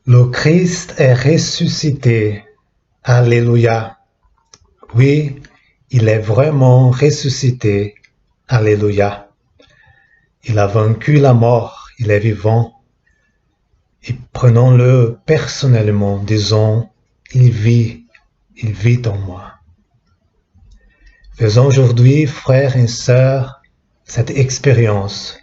Le Christ est ressuscité. Alléluia. Oui, il est vraiment ressuscité. Alléluia. Il a vaincu la mort, il est vivant. Et prenons-le personnellement, disons, il vit en moi. Faisons aujourd'hui, frères et sœurs, cette expérience.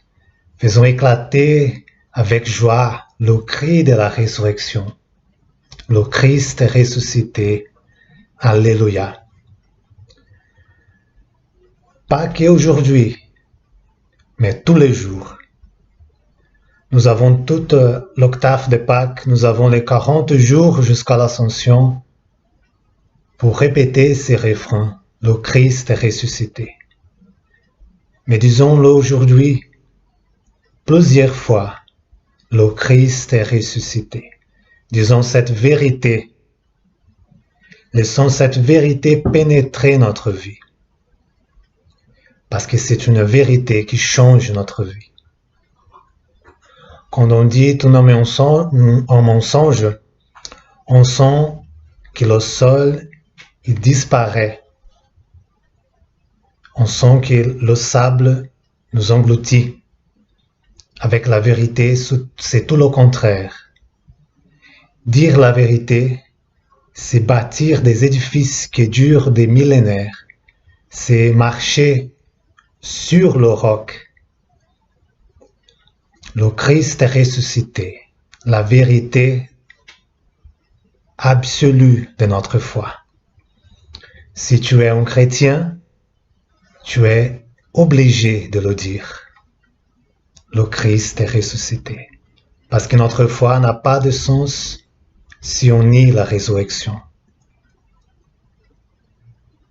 Faisons éclater avec joie le cri de la résurrection. Le Christ est ressuscité. Alléluia. Pas qu'aujourd'hui, mais tous les jours. Nous avons toute l'octave de Pâques, nous avons les 40 jours jusqu'à l'Ascension pour répéter ces refrains. Le Christ est ressuscité. Mais disons-le aujourd'hui, plusieurs fois, le Christ est ressuscité. Disons cette vérité. Laissons cette vérité pénétrer notre vie. Parce que c'est une vérité qui change notre vie. Quand on dit tout nomme en mensonge, on sent que le sol, il disparaît. On sent que le sable nous engloutit. Avec la vérité, c'est tout le contraire. Dire la vérité, c'est bâtir des édifices qui durent des millénaires. C'est marcher sur le roc. Le Christ est ressuscité, la vérité absolue de notre foi. Si tu es un chrétien, tu es obligé de le dire. Le Christ est ressuscité. Parce que notre foi n'a pas de sens si on nie la résurrection.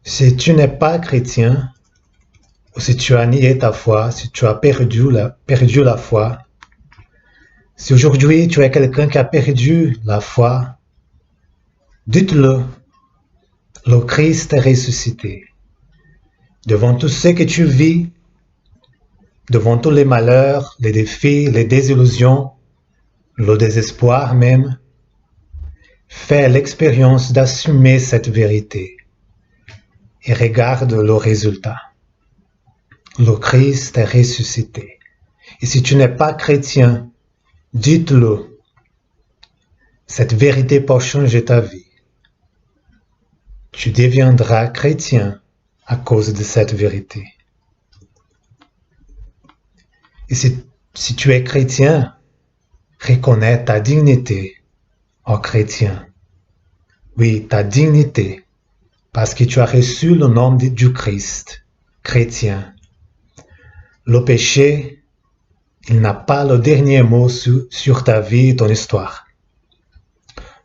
Si tu n'es pas chrétien, ou si tu as nié ta foi, si tu as perdu la foi, si aujourd'hui tu es quelqu'un qui a perdu la foi, dites-le, le Christ est ressuscité. Devant tout ce que tu vis, devant tous les malheurs, les défis, les désillusions, le désespoir même, fais l'expérience d'assumer cette vérité et regarde le résultat. Le Christ est ressuscité. Et si tu n'es pas chrétien, dites-le. Cette vérité peut changer ta vie. Tu deviendras chrétien à cause de cette vérité. Et si tu es chrétien, reconnais ta dignité en chrétien. Oui, ta dignité, parce que tu as reçu le nom du Christ, chrétien. Le péché, il n'a pas le dernier mot sur ta vie et ton histoire.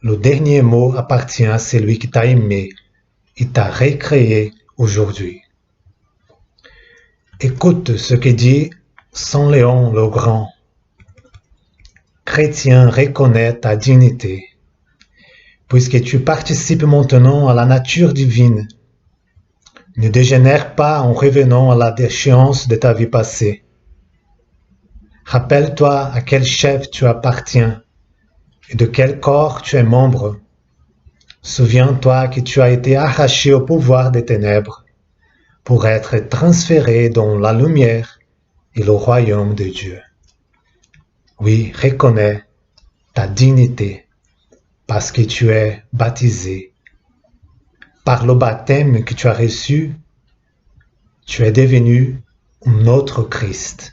Le dernier mot appartient à celui qui t'a aimé et t'a recréé aujourd'hui. Écoute ce que dit Saint Léon le Grand. Chrétien, reconnais ta dignité, puisque tu participes maintenant à la nature divine. Ne dégénère pas en revenant à la déchéance de ta vie passée. Rappelle-toi à quel chef tu appartiens et de quel corps tu es membre. Souviens-toi que tu as été arraché au pouvoir des ténèbres pour être transféré dans la lumière et le royaume de Dieu. Oui, reconnais ta dignité parce que tu es baptisé. Par le baptême que tu as reçu, tu es devenu un autre Christ.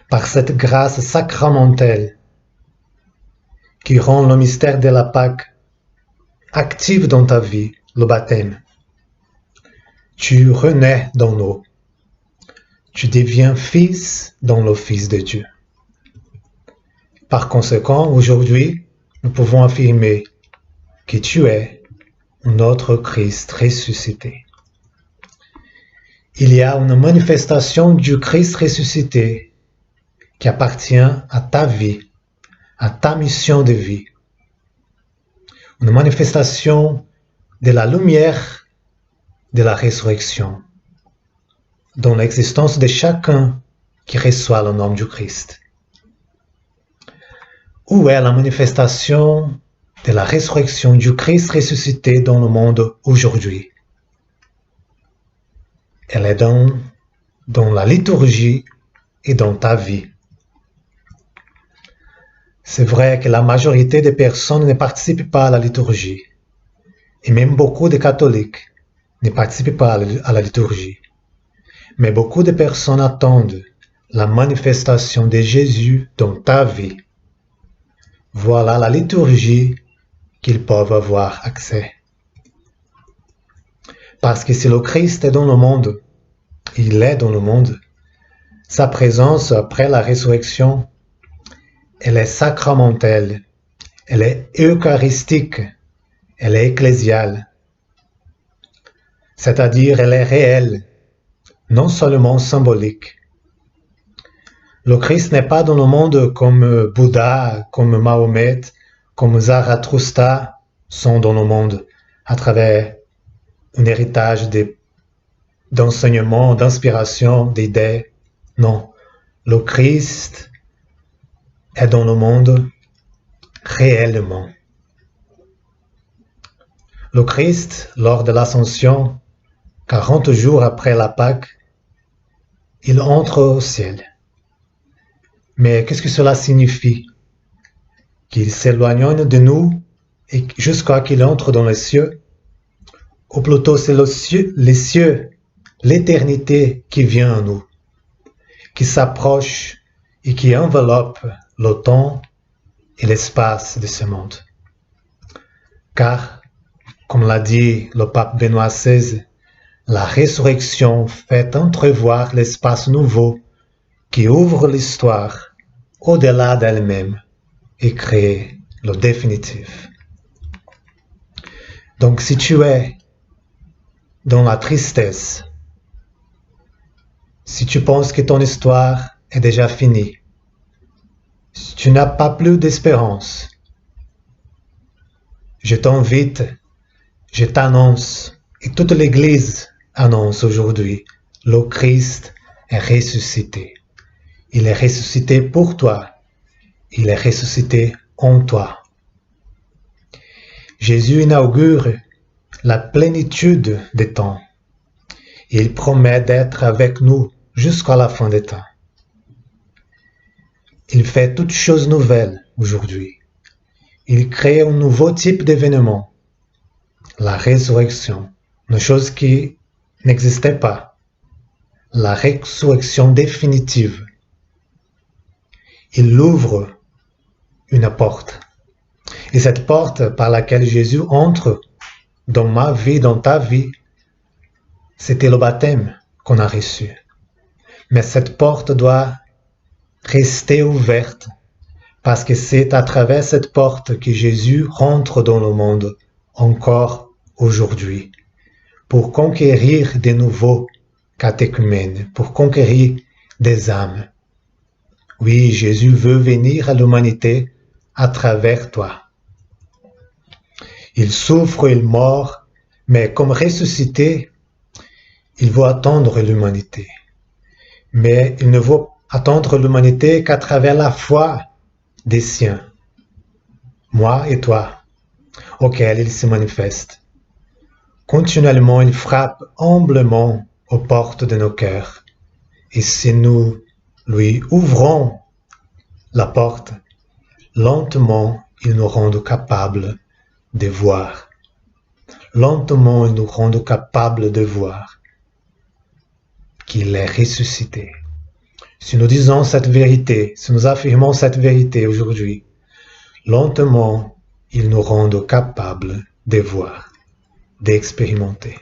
Par cette grâce sacramentelle qui rend le mystère de la Pâque actif dans ta vie, le baptême, tu renais dans l'eau. Tu deviens fils dans le Fils de Dieu. Par conséquent, aujourd'hui, nous pouvons affirmer que tu es notre Christ ressuscité. Il y a une manifestation du Christ ressuscité qui appartient à ta vie, à ta mission de vie. Une manifestation de la lumière de la résurrection dans l'existence de chacun qui reçoit le nom du Christ. où est la manifestation de la résurrection du Christ ressuscité dans le monde aujourd'hui? Elle est dans la liturgie et dans ta vie. C'est vrai que la majorité des personnes ne participent pas à la liturgie. Et même beaucoup de catholiques ne participent pas à la liturgie. Mais beaucoup de personnes attendent la manifestation de Jésus dans ta vie. Voilà la liturgie qu'ils peuvent avoir accès. Parce que si le Christ est dans le monde, il est dans le monde, sa présence après la résurrection, elle est sacramentelle, elle est eucharistique, elle est ecclésiale. C'est-à-dire, elle est réelle, non seulement symbolique. Le Christ n'est pas dans le monde comme Bouddha, comme Mahomet, comme Zarathustra sont dans le monde, à travers un héritage d'enseignement, d'inspiration, d'idées. Non, le Christ est dans le monde réellement. Le Christ, lors de l'Ascension, 40 jours après la Pâque, il entre au ciel. Mais qu'est-ce que cela signifie? Qu'il s'éloigne de nous et jusqu'à qu'il entre dans les cieux? Ou plutôt c'est les cieux, l'éternité qui vient à nous, qui s'approche et qui enveloppe le temps et l'espace de ce monde. Car, comme l'a dit le pape Benoît XVI, la résurrection fait entrevoir l'espace nouveau qui ouvre l'histoire au-delà d'elle-même et crée le définitif. Donc si tu es dans la tristesse, si tu penses que ton histoire est déjà finie, si tu n'as pas plus d'espérance, je t'invite, je t'annonce, et toute l'Église annonce aujourd'hui, le Christ est ressuscité. Il est ressuscité pour toi. Il est ressuscité en toi. Jésus inaugure la plénitude des temps. Il promet d'être avec nous jusqu'à la fin des temps. Il fait toutes choses nouvelles aujourd'hui. Il crée un nouveau type d'événement, la résurrection, une chose qui n'existait pas, la résurrection définitive. Il ouvre une porte. Et cette porte par laquelle Jésus entre dans ma vie, dans ta vie, c'était le baptême qu'on a reçu. Mais cette porte doit rester ouverte parce que c'est à travers cette porte que Jésus rentre dans le monde encore aujourd'hui pour conquérir de nouveaux catéchumènes, pour conquérir des âmes. Oui, Jésus veut venir à l'humanité à travers toi. Il souffre, il meurt, mais comme ressuscité, il veut attendre l'humanité. Mais il ne veut attendre l'humanité qu'à travers la foi des siens, moi et toi, auquel il se manifeste. Continuellement, il frappe humblement aux portes de nos cœurs. Et si nous lui ouvrons la porte, lentement, il nous rend capables de voir. Lentement, il nous rend capables de voir qu'il est ressuscité. Si nous disons cette vérité, si nous affirmons cette vérité aujourd'hui, lentement, il nous rend capables de voir, d'expérimenter.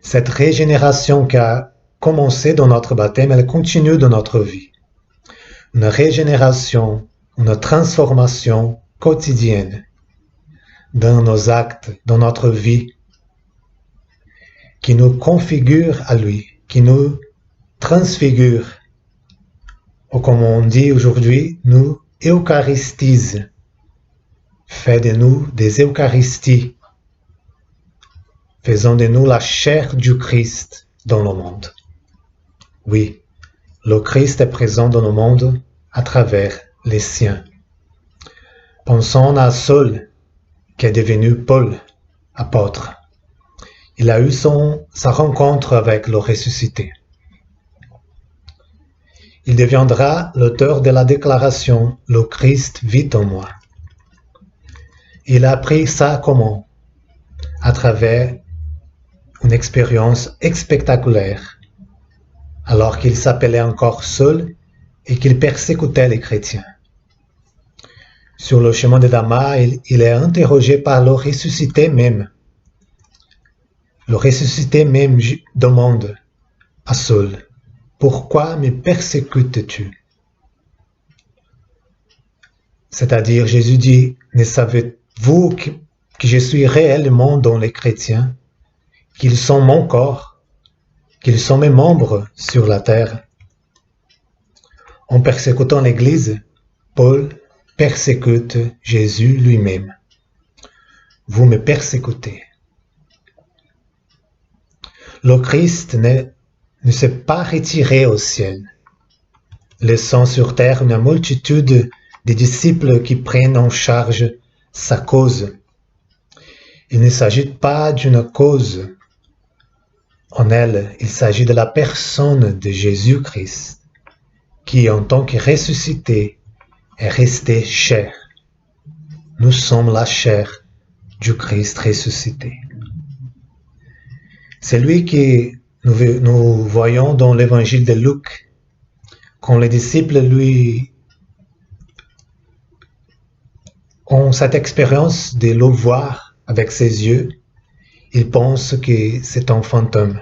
Cette régénération qui a commencé dans notre baptême, elle continue dans notre vie. Une régénération, une transformation quotidienne dans nos actes, dans notre vie, qui nous configure à lui, qui nous transfigure, ou comme on dit aujourd'hui, nous eucharistise, fait de nous des Eucharisties, faisant de nous la chair du Christ dans le monde. Oui, le Christ est présent dans le monde à travers les siens. Pensons à Saul, qui est devenu Paul, apôtre. Il a eu sa rencontre avec le ressuscité. Il deviendra l'auteur de la déclaration « Le Christ vit en moi ». Il a appris ça comment? À travers une expérience spectaculaire, alors qu'il s'appelait encore Saul et qu'il persécutait les chrétiens. Sur le chemin de Damas, il est interrogé par le ressuscité même. Le ressuscité même demande à Saul, « Pourquoi me persécutes-tu » C'est-à-dire, Jésus dit, « Ne savez-vous que je suis réellement dans les chrétiens, qu'ils sont mon corps, qu'ils sont mes membres sur la terre ?» En persécutant l'Église, Paul persécute Jésus lui-même. Vous me persécutez. Le Christ ne s'est pas retiré au ciel, laissant sur terre une multitude de disciples qui prennent en charge sa cause. Il ne s'agit pas d'une cause. En elle, il s'agit de la personne de Jésus-Christ, qui, en tant que ressuscité, est resté chair. Nous sommes la chair du Christ ressuscité. C'est lui que nous voyons dans l'évangile de Luc, quand les disciples lui ont cette expérience de le voir avec ses yeux, ils pensent que c'est un fantôme.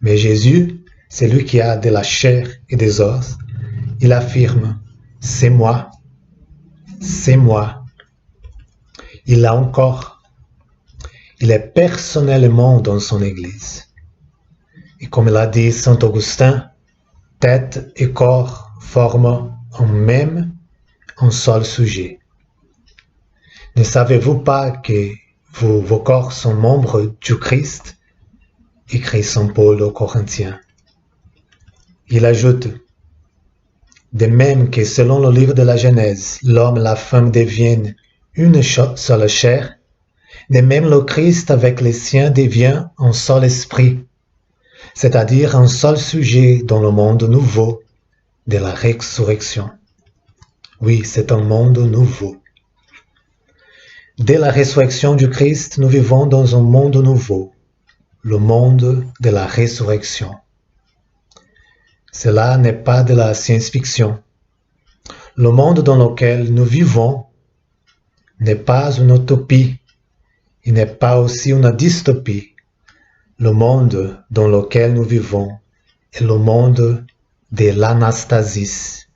Mais Jésus, c'est lui qui a de la chair et des os. Il affirme, c'est moi, c'est moi. Il l'a encore. Il est personnellement dans son Église. Et comme l'a dit Saint Augustin, tête et corps forment en même un seul sujet. Ne savez-vous pas que vos corps sont membres du Christ? Écrit Saint Paul aux Corinthiens. Il ajoute, de même que selon le livre de la Genèse, l'homme et la femme deviennent une seule chair, de même le Christ avec les siens devient un seul esprit, c'est-à-dire un seul sujet dans le monde nouveau de la résurrection. Oui, c'est un monde nouveau. Dès la résurrection du Christ, nous vivons dans un monde nouveau, le monde de la résurrection. Cela n'est pas de la science-fiction. Le monde dans lequel nous vivons n'est pas une utopie, il n'est pas aussi une dystopie. Le monde dans lequel nous vivons est le monde de l'anastasis.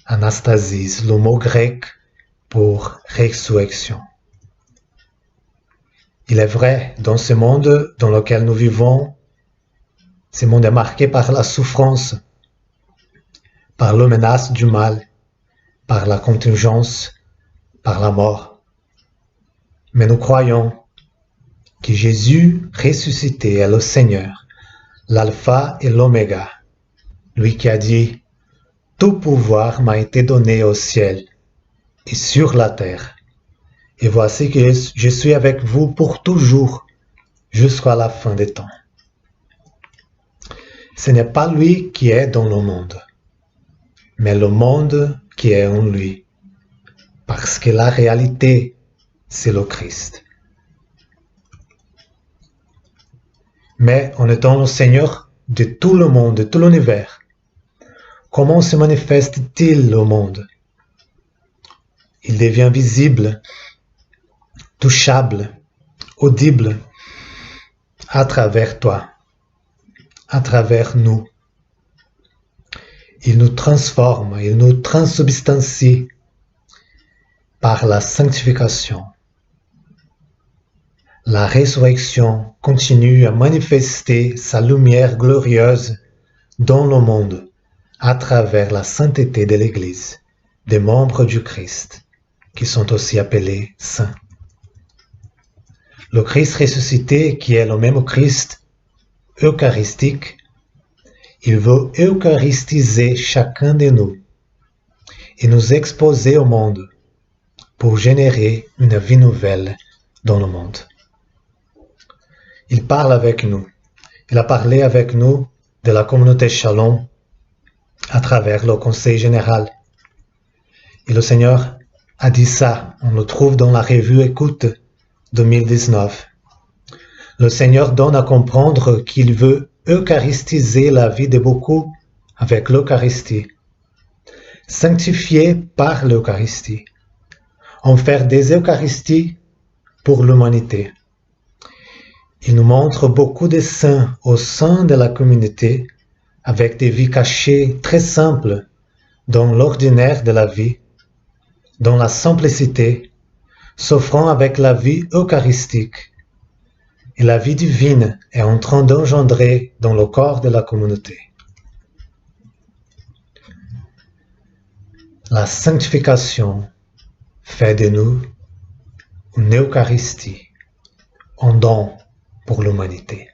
Anastasis, le mot grec pour résurrection. Il est vrai, dans ce monde dans lequel nous vivons, ce monde est marqué par la souffrance, par la menace du mal, par la contingence, par la mort. Mais nous croyons que Jésus ressuscité est le Seigneur, l'alpha et l'oméga, lui qui a dit « Tout pouvoir m'a été donné au ciel et sur la terre, et voici que je suis avec vous pour toujours, jusqu'à la fin des temps. » Ce n'est pas lui qui est dans le monde, mais le monde qui est en lui, parce que la réalité, c'est le Christ. Mais en étant le Seigneur de tout le monde, de tout l'univers, comment se manifeste-t-il au monde? Il devient visible, touchable, audible, à travers toi, à travers nous. Il nous transforme, il nous transsubstancie par la sanctification. La résurrection continue à manifester sa lumière glorieuse dans le monde à travers la sainteté de l'Église, des membres du Christ, qui sont aussi appelés saints. Le Christ ressuscité, qui est le même Christ eucharistique, il veut eucharistiser chacun de nous. et nous exposer au monde pour générer une vie nouvelle dans le monde. Il parle avec nous. Il a parlé avec nous de la communauté Shalom à travers le Conseil général. Et le Seigneur a dit ça, on le trouve dans la revue Écoute 2019. Le Seigneur donne à comprendre qu'il veut eucharistiser la vie de beaucoup avec l'Eucharistie, sanctifier par l'Eucharistie, en faire des Eucharisties pour l'humanité. Il nous montre beaucoup de saints au sein de la communauté avec des vies cachées très simples dans l'ordinaire de la vie, dans la simplicité, s'offrant avec la vie eucharistique. Et la vie divine est en train d'engendrer dans le corps de la communauté. La sanctification fait de nous une Eucharistie, un don pour l'humanité.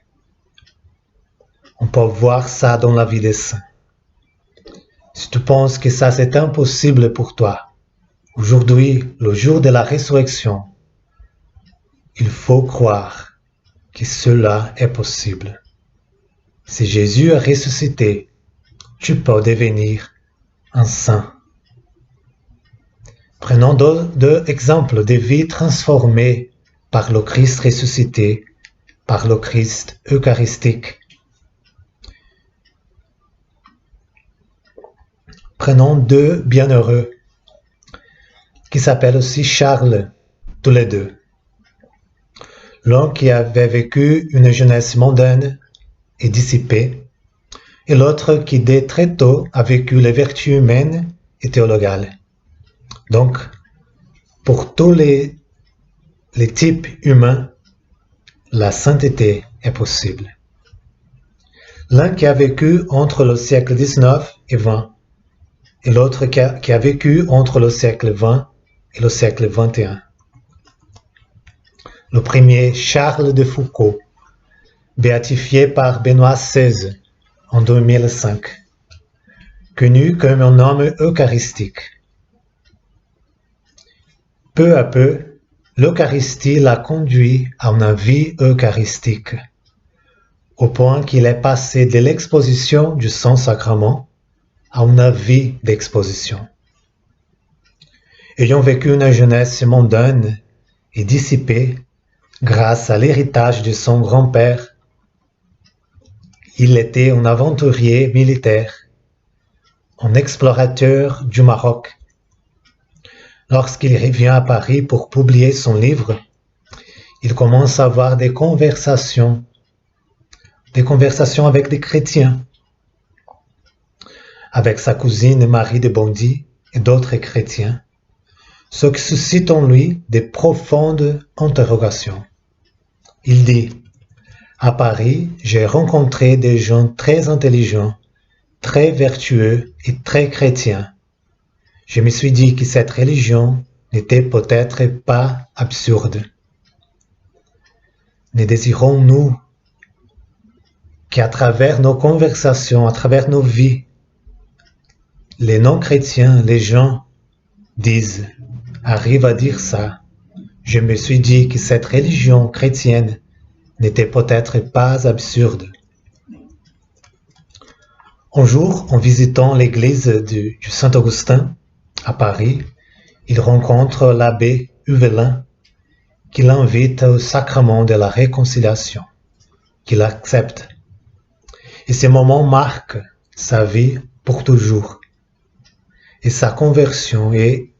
On peut voir ça dans la vie des saints. Si tu penses que ça c'est impossible pour toi, aujourd'hui, le jour de la résurrection, il faut croire que cela est possible. Si Jésus a ressuscité, tu peux devenir un saint. Prenons deux exemples de vies transformées par le Christ ressuscité, par le Christ eucharistique. Prenons deux bienheureux qui s'appellent aussi Charles, tous les deux. L'un qui avait vécu une jeunesse mondaine et dissipée, et l'autre qui dès très tôt a vécu les vertus humaines et théologales. Donc, pour tous les types humains, la sainteté est possible. L'un qui a vécu entre le siècle XIX et XX, et l'autre qui a vécu entre le siècle XX et le siècle XXI. Le premier, Charles de Foucault, béatifié par Benoît XVI en 2005, connu comme un homme eucharistique. Peu à peu, l'Eucharistie l'a conduit à une vie eucharistique, au point qu'il est passé de l'exposition du Saint-Sacrement à une vie d'exposition. Ayant vécu une jeunesse mondaine et dissipée, grâce à l'héritage de son grand-père, il était un aventurier militaire, un explorateur du Maroc. Lorsqu'il revient à Paris pour publier son livre, il commence à avoir des conversations avec des chrétiens, avec sa cousine Marie de Bondy et d'autres chrétiens, ce qui suscite en lui de profondes interrogations. Il dit, « À Paris, j'ai rencontré des gens très intelligents, très vertueux et très chrétiens. Je me suis dit que cette religion n'était peut-être pas absurde. Ne désirons-nous qu'à travers nos conversations, à travers nos vies, les non-chrétiens, les gens arrivent à dire ça. Je me suis dit que cette religion chrétienne n'était peut-être pas absurde. » Un jour, en visitant l'église du Saint-Augustin à Paris, il rencontre l'abbé Huvelin qui l'invite au sacrement de la réconciliation, qu'il accepte. Et ce moment marque sa vie pour toujours. Et sa conversion, et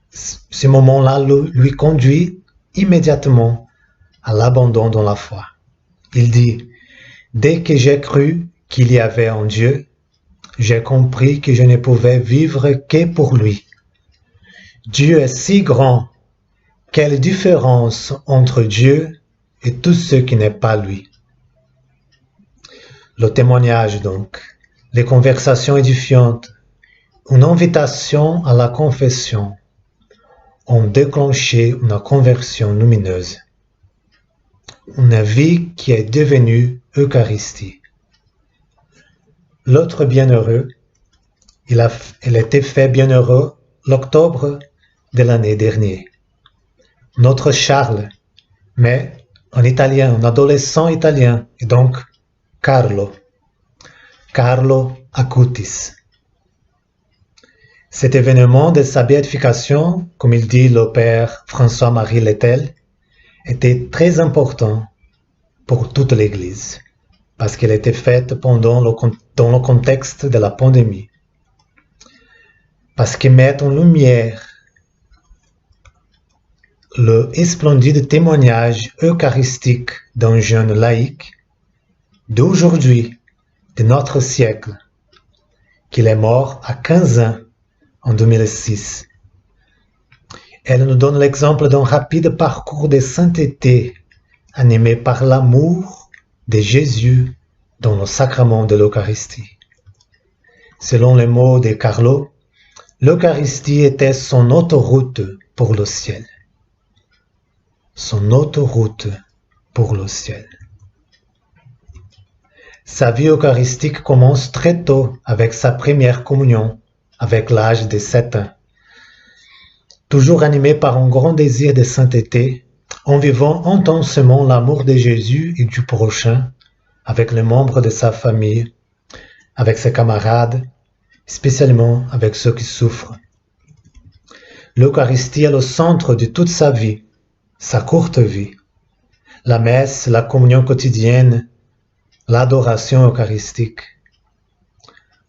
ce moment-là lui conduit immédiatement à l'abandon dans la foi. Il dit, « Dès que j'ai cru qu'il y avait un Dieu, j'ai compris que je ne pouvais vivre que pour lui. Dieu est si grand, quelle différence entre Dieu et tout ce qui n'est pas lui. » Le témoignage donc, les conversations édifiantes, une invitation à la confession ont déclenché une conversion lumineuse, une vie qui est devenue Eucharistie. L'autre bienheureux, il était fait bienheureux l'octobre de l'année dernière. Notre Charles, mais en italien, un adolescent italien, et donc Carlo Acutis. Cet événement de sa béatification, comme il dit le père François-Marie Lettel, était très important pour toute l'Église, parce qu'elle était faite dans le contexte de la pandémie, parce qu'il met en lumière le splendide témoignage eucharistique d'un jeune laïc d'aujourd'hui, de notre siècle, qu'il est mort à 15 ans en 2006. Elle nous donne l'exemple d'un rapide parcours de sainteté animé par l'amour de Jésus dans le sacrement de l'Eucharistie. Selon les mots de Carlo, l'Eucharistie était son autoroute pour le ciel. Son autoroute pour le ciel. Sa vie eucharistique commence très tôt avec sa première communion, avec l'âge de 7 ans. Toujours animé par un grand désir de sainteté, en vivant intensément l'amour de Jésus et du prochain, avec les membres de sa famille, avec ses camarades, spécialement avec ceux qui souffrent. L'Eucharistie est le centre de toute sa vie, sa courte vie. La messe, la communion quotidienne, l'adoration eucharistique.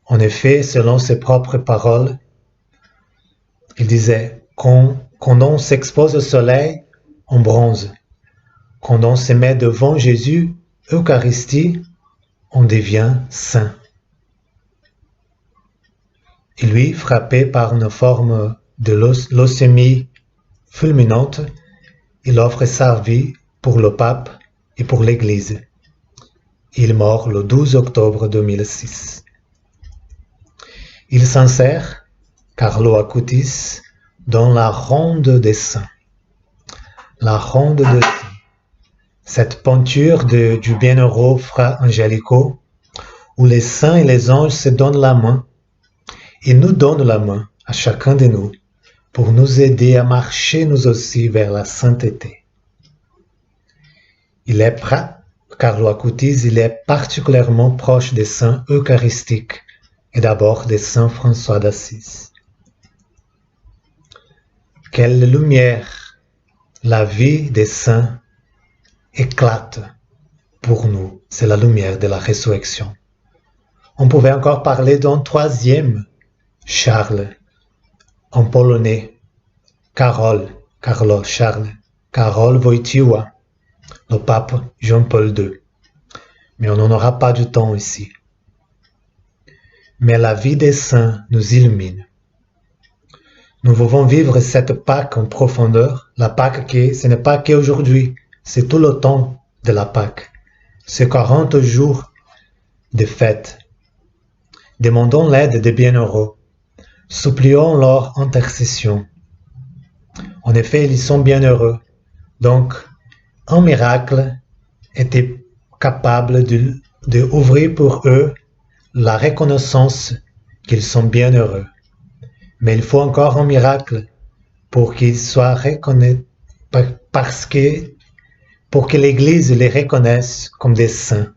En effet, selon ses propres paroles, il disait « Quand on s'expose au soleil, on bronze. Quand on se met devant Jésus, Eucharistie, on devient saint. » Et lui, frappé par une forme de leucémie fulminante, il offre sa vie pour le pape et pour l'Église. Il meurt le 12 octobre 2006. Il s'insère, Carlo Acutis, dans la ronde des saints. La ronde des saints. Cette peinture du bienheureux Fra Angelico, où les saints et les anges se donnent la main, et nous donnent la main à chacun de nous, pour nous aider à marcher nous aussi vers la sainteté. Carlo Acutis, il est particulièrement proche des saints eucharistiques et d'abord des saints François d'Assise. Quelle lumière la vie des saints éclate pour nous, c'est la lumière de la résurrection. On pouvait encore parler d'un troisième Charles, en polonais, Karol Wojtyła, le pape Jean-Paul II. Mais on n'en aura pas du temps ici. Mais la vie des saints nous illumine. Nous pouvons vivre cette Pâque en profondeur, la Pâque ce n'est pas qu'aujourd'hui, c'est tout le temps de la Pâque. C'est 40 jours de fête. Demandons l'aide des bienheureux. Supplions leur intercession. En effet, ils sont bienheureux. Donc, un miracle était capable d'ouvrir pour eux la reconnaissance qu'ils sont bienheureux. Mais il faut encore un miracle pour qu'ils soient reconnus, pour que l'Église les reconnaisse comme des saints.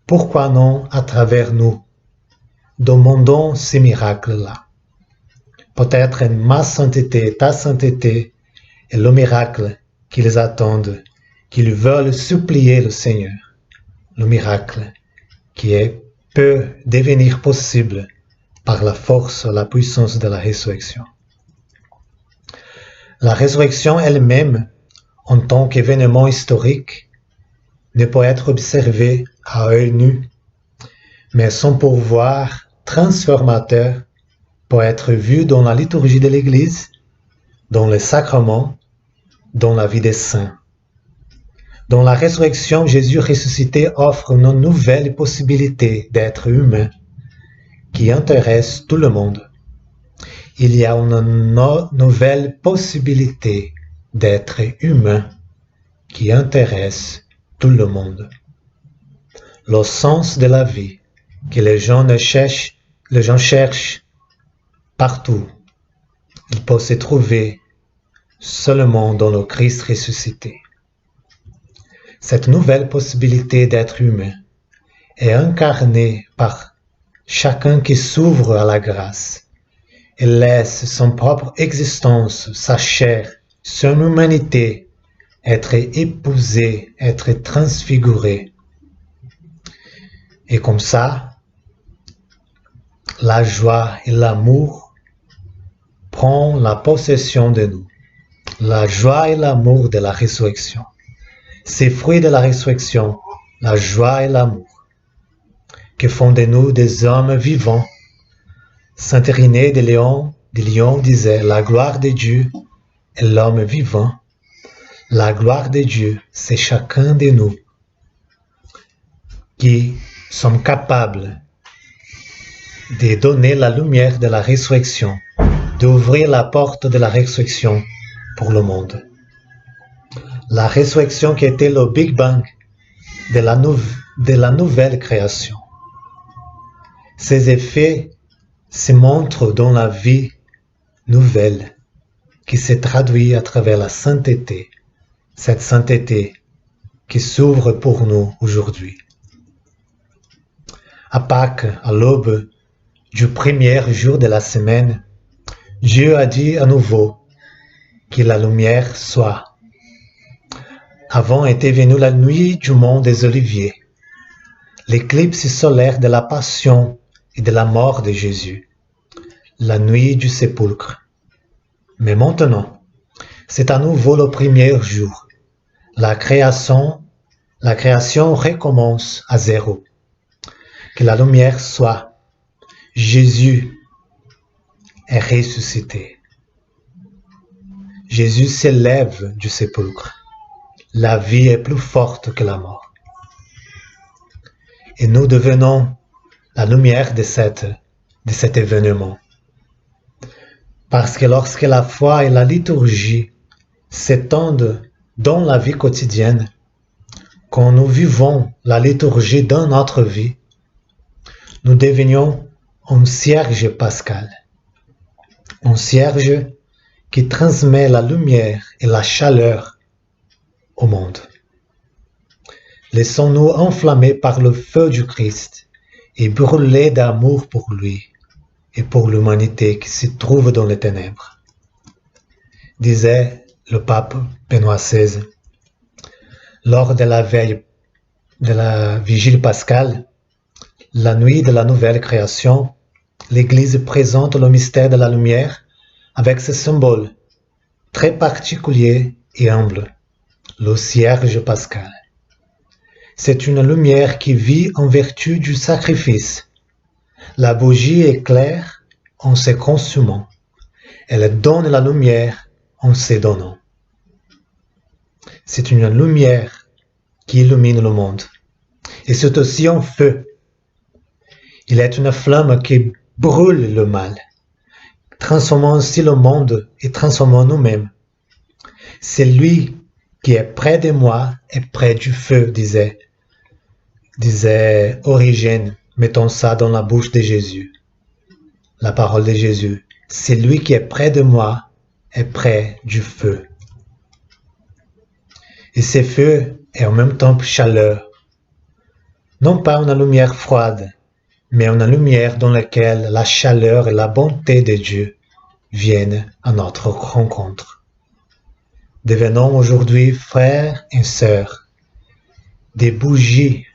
Pourquoi non à travers nous? Demandons ces miracles-là. Peut-être ma sainteté, ta sainteté est le miracle qu'ils attendent, qu'ils veulent supplier le Seigneur. Le miracle qui peut devenir possible par la force, la puissance de la résurrection. La résurrection elle-même, en tant qu'événement historique, ne peut être observée à œil nu, mais son pouvoir transformateur peut être vu dans la liturgie de l'Église, dans les sacrements, dans la vie des saints. Dans la résurrection, Jésus ressuscité offre une nouvelle possibilité d'être humain qui intéresse tout le monde. Il y a une nouvelle possibilité d'être humain qui intéresse tout le monde. Le sens de la vie que les gens ne cherchent les gens cherchent partout. Il peut se trouver seulement dans le Christ ressuscité. Cette nouvelle possibilité d'être humain est incarnée par chacun qui s'ouvre à la grâce et laisse son propre existence, sa chair, son humanité être épousée, être transfigurée. Et comme ça, la joie et l'amour prennent la possession de nous. La joie et l'amour de la résurrection. Ces fruits de la résurrection, la joie et l'amour, qui font de nous des hommes vivants. Saint Irénée de Lyon disait, la gloire de Dieu est l'homme vivant. La gloire de Dieu, c'est chacun de nous qui sommes capables de donner la lumière de la résurrection, d'ouvrir la porte de la résurrection pour le monde. La résurrection qui était le Big Bang de la nouvelle création. Ces effets se montrent dans la vie nouvelle qui se traduit à travers la sainteté, cette sainteté qui s'ouvre pour nous aujourd'hui. À Pâques, à l'aube du premier jour de la semaine, Dieu a dit à nouveau que la lumière soit. Avant était venue la nuit du mont des Oliviers, l'éclipse solaire de la passion et de la mort de Jésus, la nuit du sépulcre. Mais maintenant, c'est à nouveau le premier jour. La création recommence à zéro. Que la lumière soit. Jésus est ressuscité. Jésus s'élève du sépulcre. La vie est plus forte que la mort. Et nous devenons la lumière de cet événement. Parce que lorsque la foi et la liturgie s'étendent dans la vie quotidienne, quand nous vivons la liturgie dans notre vie, nous devenions un cierge pascal, un cierge qui transmet la lumière et la chaleur au monde. Laissons-nous enflammer par le feu du Christ et brûler d'amour pour lui et pour l'humanité qui se trouve dans les ténèbres. Disait le pape Benoît XVI, lors de la veille de la vigile pascale, la nuit de la nouvelle création, l'Église présente le mystère de la lumière avec ce symbole très particulier et humble, le cierge pascal. C'est une lumière qui vit en vertu du sacrifice. La bougie éclaire en se consumant. Elle donne la lumière en se donnant. C'est une lumière qui illumine le monde. Et c'est aussi un feu. Il est une flamme qui brûle le mal, transformant ainsi le monde et transformant nous-mêmes. C'est lui qui est près de moi et près du feu, disait Origène, mettons ça dans la bouche de Jésus. La parole de Jésus. C'est lui qui est près de moi et près du feu. Et ce feu est en même temps chaleur. Non pas une lumière froide, mais une lumière dans laquelle la chaleur et la bonté de Dieu viennent à notre rencontre. Devenons aujourd'hui frères et sœurs, des bougies,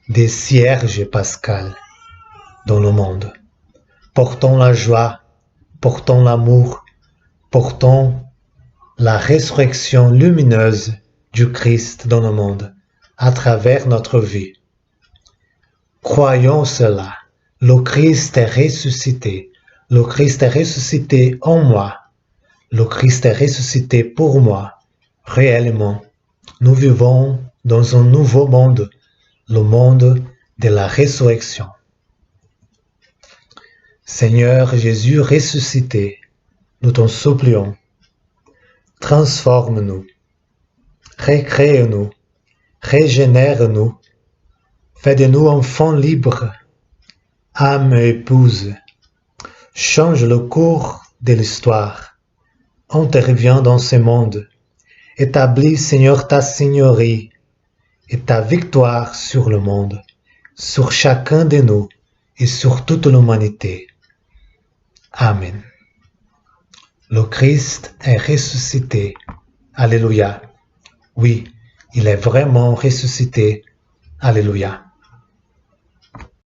des cierges pascals dans le monde. Portons la joie, portons l'amour, portons la résurrection lumineuse du Christ dans le monde, à travers notre vie. Croyons cela, le Christ est ressuscité, le Christ est ressuscité en moi, le Christ est ressuscité pour moi, réellement. Nous vivons dans un nouveau monde, le monde de la résurrection. Seigneur Jésus ressuscité, nous t'en supplions, transforme-nous, recrée-nous, régénère-nous, fais de nous enfants libres, âme épouse, change le cours de l'histoire, intervient dans ce monde, établis, Seigneur, ta seigneurie et ta victoire sur le monde, sur chacun de nous et sur toute l'humanité. Amen. Le Christ est ressuscité. Alléluia. Oui, il est vraiment ressuscité. Alléluia.